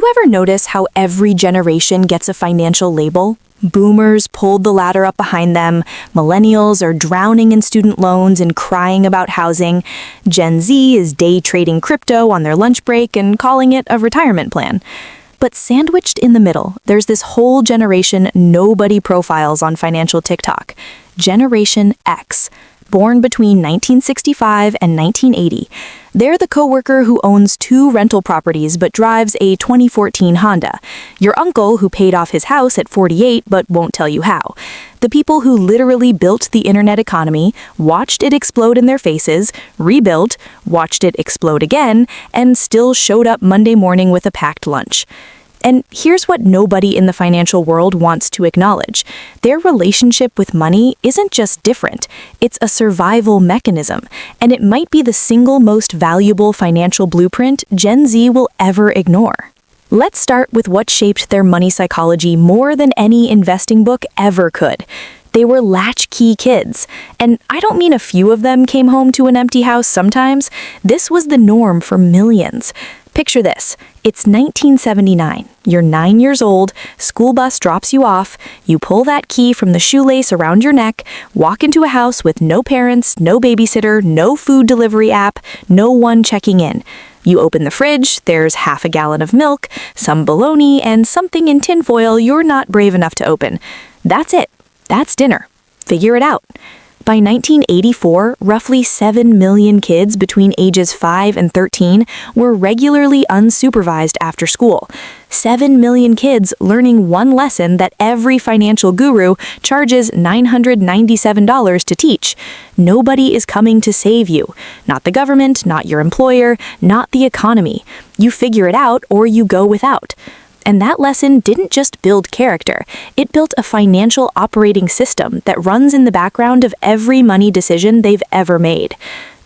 you ever notice how every generation gets a financial label? Boomers pulled the ladder up behind them, millennials are drowning in student loans and crying about housing, Gen Z is day trading crypto on their lunch break and calling it a retirement plan. But sandwiched in the middle, there's this whole generation nobody profiles on financial TikTok, Generation X. Born between 1965 and 1980. They're the coworker who owns 2 rental properties but drives a 2014 Honda. Your uncle who paid off his house at 48 but won't tell you how. The people who literally built the internet economy, watched it explode in their faces, rebuilt, watched it explode again, and still showed up Monday morning with a packed lunch. And here's what nobody in the financial world wants to acknowledge. Their relationship with money isn't just different, it's a survival mechanism, and it might be the single most valuable financial blueprint Gen Z will ever ignore. Let's start with what shaped their money psychology more than any investing book ever could. They were latchkey kids. And I don't mean a few of them came home to an empty house sometimes. This was the norm for millions. Picture this. It's 1979. You're 9 years old, school bus drops you off, you pull that key from the shoelace around your neck, walk into a house with no parents, no babysitter, no food delivery app, no one checking in. You open the fridge, there's half a gallon of milk, some bologna, and something in tinfoil you're not brave enough to open. That's it. That's dinner. Figure it out. By 1984, roughly 7 million kids between ages 5 and 13 were regularly unsupervised after school. 7 million kids learning one lesson that every financial guru charges $997 to teach. Nobody is coming to save you. Not the government, not your employer, not the economy. You figure it out or you go without. And that lesson didn't just build character, it built a financial operating system that runs in the background of every money decision they've ever made.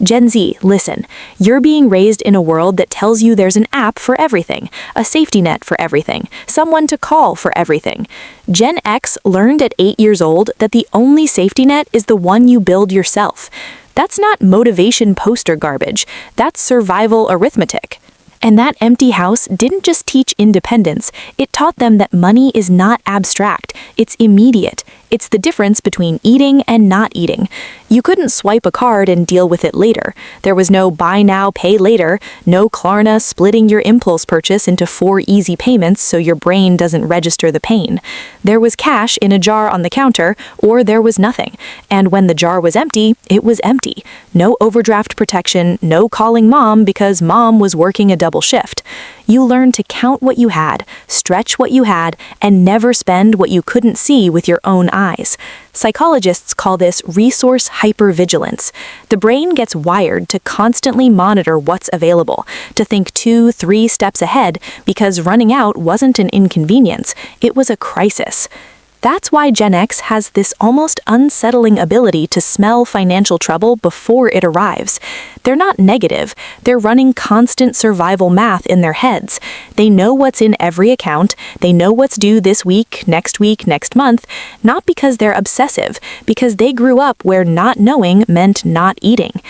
Gen Z, listen, you're being raised in a world that tells you there's an app for everything, a safety net for everything, someone to call for everything. Gen X learned at 8 years old that the only safety net is the one you build yourself. That's not motivation poster garbage, that's survival arithmetic. And that empty house didn't just teach independence, it taught them that money is not abstract, it's immediate. It's the difference between eating and not eating. You couldn't swipe a card and deal with it later. There was no buy now, pay later, no Klarna splitting your impulse purchase into 4 easy payments so your brain doesn't register the pain. There was cash in a jar on the counter, or there was nothing. And when the jar was empty, it was empty. No overdraft protection, no calling mom because mom was working a double shift. You learned to count what you had, stretch what you had, and never spend what you couldn't see with your own eyes. Psychologists call this resource hypervigilance. The brain gets wired to constantly monitor what's available, to think 2-3 steps ahead because running out wasn't an inconvenience, it was a crisis. That's why Gen X has this almost unsettling ability to smell financial trouble before it arrives. They're not negative, they're running constant survival math in their heads. They know what's in every account, they know what's due this week, next month, not because they're obsessive, because they grew up where not knowing meant not eating.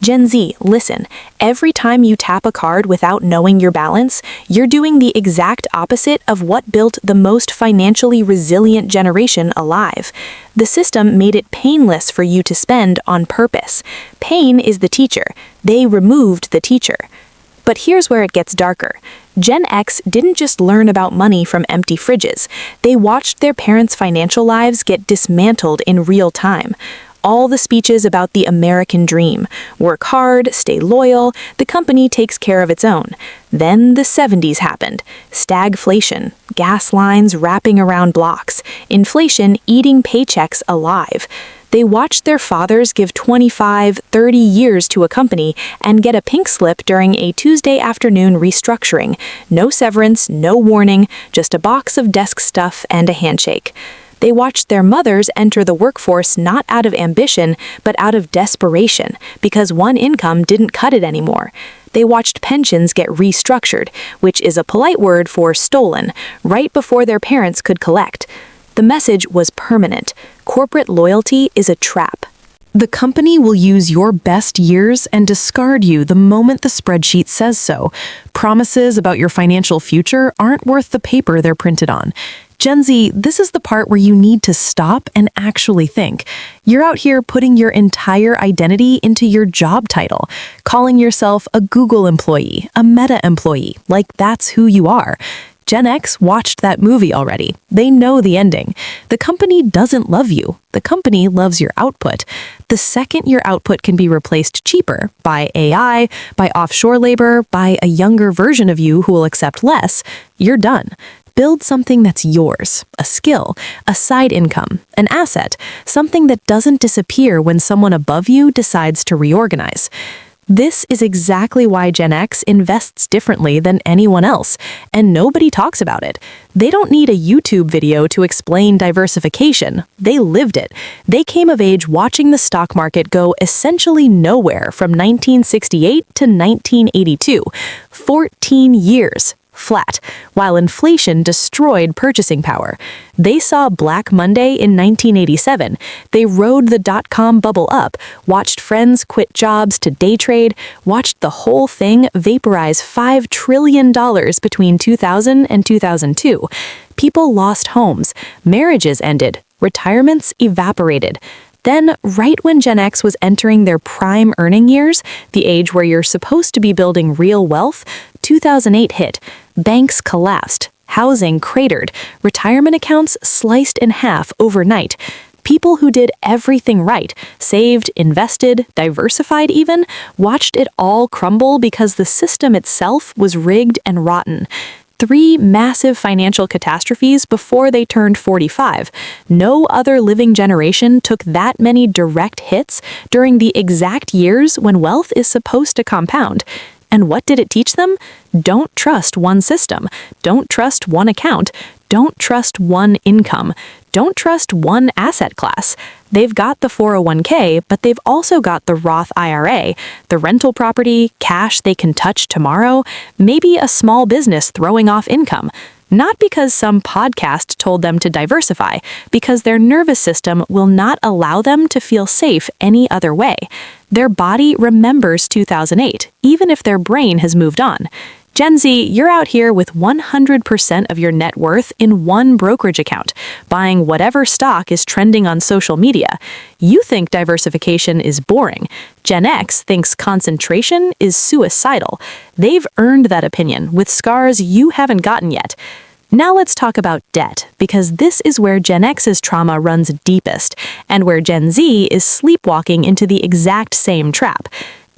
Gen Z, listen, every time you tap a card without knowing your balance, you're doing the exact opposite of what built the most financially resilient generation alive. The system made it painless for you to spend on purpose. Pain is the teacher. They removed the teacher. But here's where it gets darker. Gen X didn't just learn about money from empty fridges. They watched their parents' financial lives get dismantled in real time. All the speeches about the American dream. Work hard, stay loyal, the company takes care of its own. Then the 70s happened. Stagflation, gas lines wrapping around blocks, inflation eating paychecks alive. They watched their fathers give 25, 30 years to a company and get a pink slip during a Tuesday afternoon restructuring. No severance, no warning, just a box of desk stuff and a handshake. They watched their mothers enter the workforce not out of ambition, but out of desperation, because one income didn't cut it anymore. They watched pensions get restructured, which is a polite word for stolen, right before their parents could collect. The message was permanent. Corporate loyalty is a trap. The company will use your best years and discard you the moment the spreadsheet says so. Promises about your financial future aren't worth the paper they're printed on. Gen Z, this is the part where you need to stop and actually think. You're out here putting your entire identity into your job title, calling yourself a Google employee, a Meta employee, like that's who you are. Gen X watched that movie already. They know the ending. The company doesn't love you. The company loves your output. The second your output can be replaced cheaper by AI, by offshore labor, by a younger version of you who will accept less, you're done. Build something that's yours, a skill, a side income, an asset, something that doesn't disappear when someone above you decides to reorganize. This is exactly why Gen X invests differently than anyone else, and nobody talks about it. They don't need a YouTube video to explain diversification. They lived it. They came of age watching the stock market go essentially nowhere from 1968 to 1982. 14 years. Flat, while inflation destroyed purchasing power. They saw Black Monday in 1987. They rode the dot-com bubble up, watched friends quit jobs to day trade, watched the whole thing vaporize $5 trillion between 2000 and 2002. People lost homes, marriages ended, retirements evaporated. Then, right when Gen X was entering their prime earning years, the age where you're supposed to be building real wealth, 2008 hit. Banks collapsed, housing cratered, retirement accounts sliced in half overnight. People who did everything right, saved, invested, diversified even, watched it all crumble because the system itself was rigged and rotten. 3 massive financial catastrophes before they turned 45. No other living generation took that many direct hits during the exact years when wealth is supposed to compound. And what did it teach them? Don't trust one system. Don't trust one account. Don't trust one income. Don't trust one asset class. They've got the 401k, but they've also got the Roth IRA, the rental property, cash they can touch tomorrow, maybe a small business throwing off income. Not because some podcast told them to diversify, because their nervous system will not allow them to feel safe any other way. Their body remembers 2008, even if their brain has moved on. Gen Z, you're out here with 100% of your net worth in one brokerage account, buying whatever stock is trending on social media. You think diversification is boring. Gen X thinks concentration is suicidal. They've earned that opinion with scars you haven't gotten yet. Now let's talk about debt, because this is where Gen X's trauma runs deepest, and where Gen Z is sleepwalking into the exact same trap.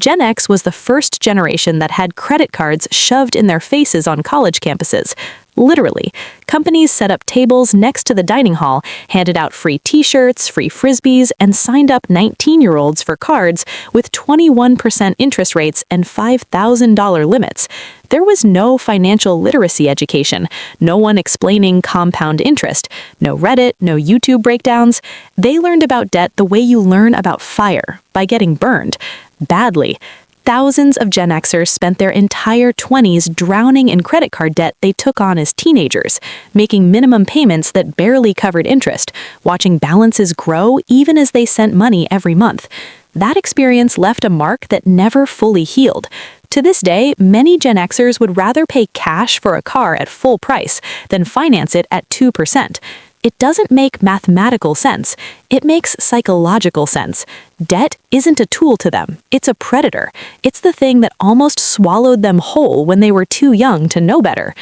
Gen X was the first generation that had credit cards shoved in their faces on college campuses. Literally, companies set up tables next to the dining hall, handed out free t-shirts, free frisbees, and signed up 19-year-olds for cards with 21% interest rates and $5,000 limits. There was no financial literacy education, no one explaining compound interest, no Reddit, no YouTube breakdowns. They learned about debt the way you learn about fire, by getting burned. Badly. Thousands of Gen Xers spent their entire 20s drowning in credit card debt they took on as teenagers, making minimum payments that barely covered interest, watching balances grow even as they sent money every month. That experience left a mark that never fully healed. To this day, many Gen Xers would rather pay cash for a car at full price than finance it at 2%. It doesn't make mathematical sense. It makes psychological sense. Debt isn't a tool to them. It's a predator. It's the thing that almost swallowed them whole when they were too young to know better.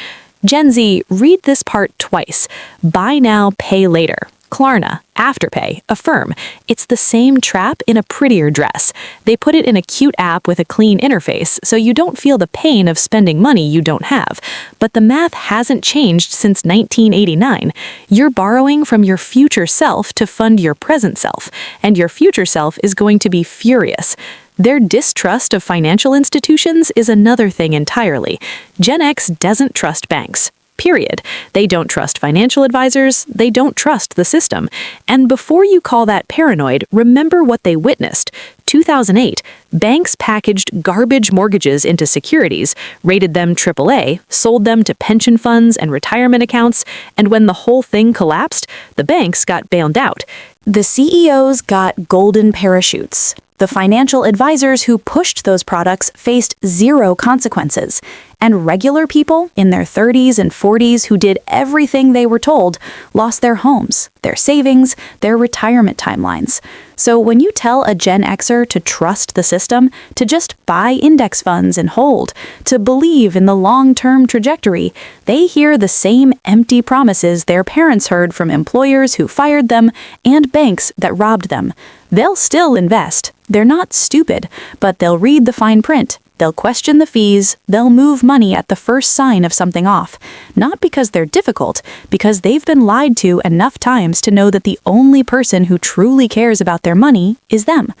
Gen Z, read this part twice. Buy now, pay later. Klarna, Afterpay, Affirm. It's the same trap in a prettier dress. They put it in a cute app with a clean interface, so you don't feel the pain of spending money you don't have. But the math hasn't changed since 1989. You're borrowing from your future self to fund your present self, and your future self is going to be furious. Their distrust of financial institutions is another thing entirely. Gen X doesn't trust banks. Period. They don't trust financial advisors. They don't trust the system. And before you call that paranoid, remember what they witnessed. 2008, banks packaged garbage mortgages into securities, rated them AAA, sold them to pension funds and retirement accounts, and when the whole thing collapsed, the banks got bailed out. The CEOs got golden parachutes. The financial advisors who pushed those products faced zero consequences. And regular people in their 30s and 40s who did everything they were told lost their homes, their savings, their retirement timelines. So when you tell a Gen Xer to trust the system, to just buy index funds and hold, to believe in the long-term trajectory, they hear the same empty promises their parents heard from employers who fired them and banks that robbed them. They'll still invest. They're not stupid, but they'll read the fine print. They'll question the fees, they'll move money at the first sign of something off. Not because they're difficult, because they've been lied to enough times to know that the only person who truly cares about their money is them.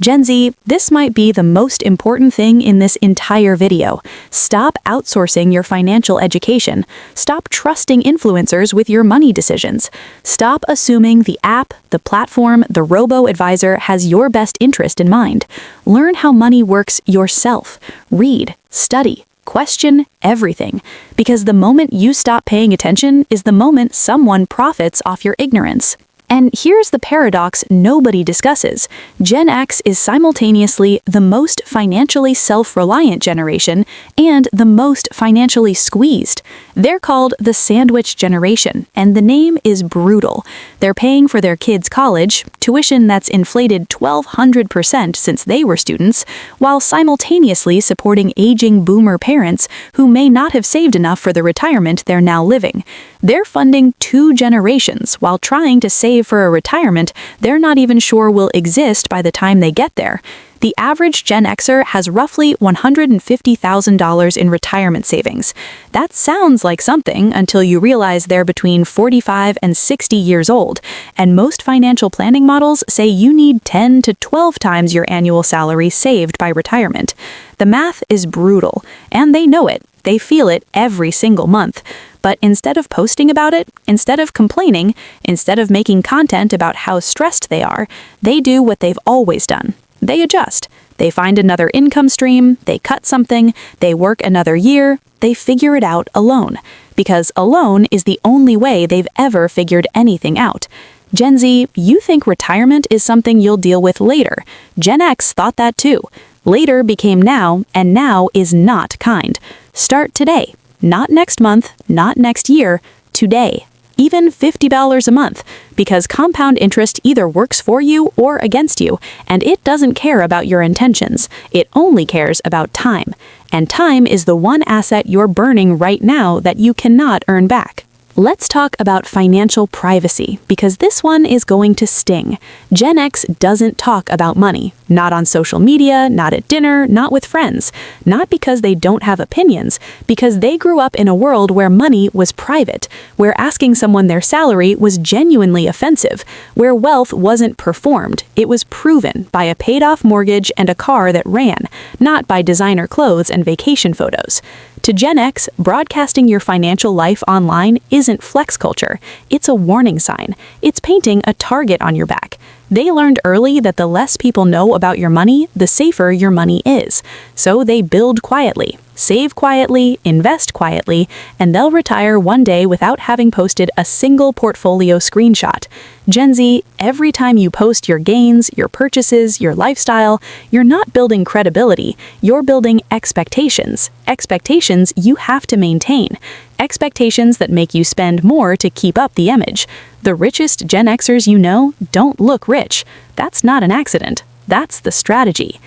Gen Z, this might be the most important thing in this entire video. Stop outsourcing your financial education. Stop trusting influencers with your money decisions. Stop assuming the app, the platform, the robo-advisor has your best interest in mind. Learn how money works yourself. Read, study, question everything. Because the moment you stop paying attention is the moment someone profits off your ignorance. And here's the paradox nobody discusses. Gen X is simultaneously the most financially self-reliant generation and the most financially squeezed. They're called the sandwich generation, and the name is brutal. They're paying for their kids' college, tuition that's inflated 1,200% since they were students, while simultaneously supporting aging boomer parents who may not have saved enough for the retirement they're now living. They're funding 2 generations while trying to save for a retirement they're not even sure will exist by the time they get there. The average Gen Xer has roughly $150,000 in retirement savings. That sounds like something until you realize they're between 45 and 60 years old, and most financial planning models say you need 10 to 12 times your annual salary saved by retirement. The math is brutal, and they know it. They feel it every single month. But instead of posting about it, instead of complaining, instead of making content about how stressed they are, they do what they've always done. They adjust. They find another income stream, they cut something, they work another year, they figure it out alone. Because alone is the only way they've ever figured anything out. Gen Z, you think retirement is something you'll deal with later. Gen X thought that too. Later became now, and now is not kind. Start today. Not next month, not next year, today. Even $50 a month, because compound interest either works for you or against you, and it doesn't care about your intentions. It only cares about time. And time is the one asset you're burning right now that you cannot earn back. Let's talk about financial privacy, because this one is going to sting. Gen X doesn't talk about money. Not on social media, not at dinner, not with friends. Not because they don't have opinions, because they grew up in a world where money was private, where asking someone their salary was genuinely offensive, where wealth wasn't performed, it was proven by a paid-off mortgage and a car that ran, not by designer clothes and vacation photos. To Gen X, broadcasting your financial life online isn't flex culture. It's a warning sign. It's painting a target on your back. They learned early that the less people know about your money, the safer your money is. So they build quietly, save quietly, invest quietly, and they'll retire one day without having posted a single portfolio screenshot. Gen Z, every time you post your gains, your purchases, your lifestyle, you're not building credibility, you're building expectations. Expectations you have to maintain. Expectations that make you spend more to keep up the image. The richest Gen Xers you know don't look rich. That's not an accident. That's the strategy.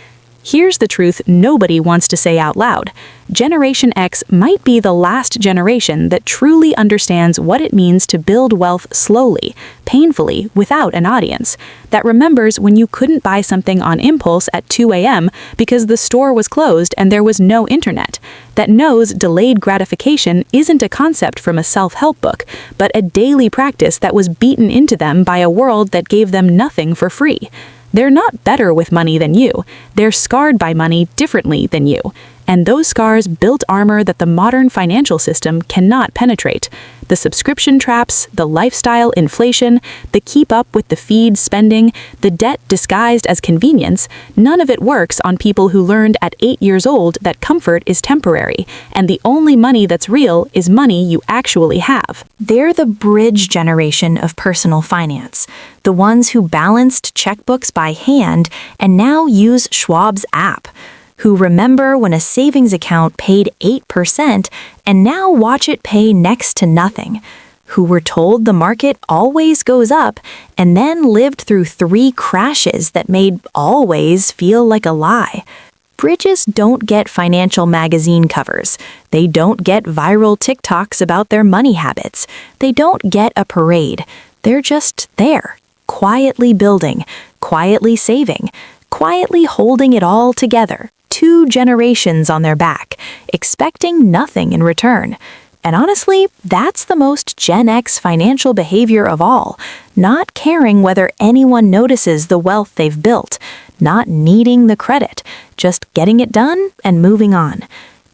Here's the truth nobody wants to say out loud. Generation X might be the last generation that truly understands what it means to build wealth slowly, painfully, without an audience. That remembers when you couldn't buy something on impulse at 2 a.m. because the store was closed and there was no internet. That knows delayed gratification isn't a concept from a self-help book, but a daily practice that was beaten into them by a world that gave them nothing for free. They're not better with money than you. They're scarred by money differently than you. and those scars built armor that the modern financial system cannot penetrate. The subscription traps, the lifestyle inflation, the keep up with the feed spending, the debt disguised as convenience, none of it works on people who learned at 8 years old that comfort is temporary, and the only money that's real is money you actually have. They're the bridge generation of personal finance, the ones who balanced checkbooks by hand and now use Schwab's app, who remember when a savings account paid 8% and now watch it pay next to nothing, who were told the market always goes up and then lived through 3 crashes that made always feel like a lie. Bridges don't get financial magazine covers. They don't get viral TikToks about their money habits. They don't get a parade. They're just there, quietly building, quietly saving, quietly holding it all together. 2 generations on their back, expecting nothing in return. And honestly, that's the most Gen X financial behavior of all, not caring whether anyone notices the wealth they've built, not needing the credit, just getting it done and moving on.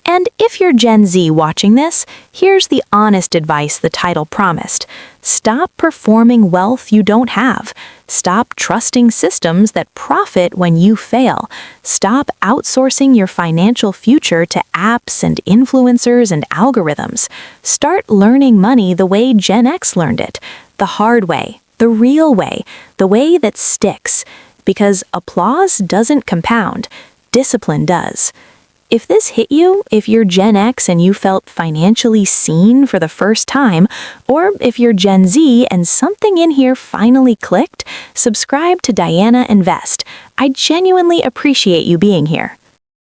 And if you're Gen Z watching this, here's the honest advice the title promised. Stop performing wealth you don't have. Stop trusting systems that profit when you fail. Stop outsourcing your financial future to apps and influencers and algorithms. Start learning money the way Gen X learned it, the hard way, the real way, the way that sticks. Because applause doesn't compound, discipline does. If this hit you, if you're Gen X and you felt financially seen for the first time, or if you're Gen Z and something in here finally clicked, subscribe to Diana Invest. I genuinely appreciate you being here.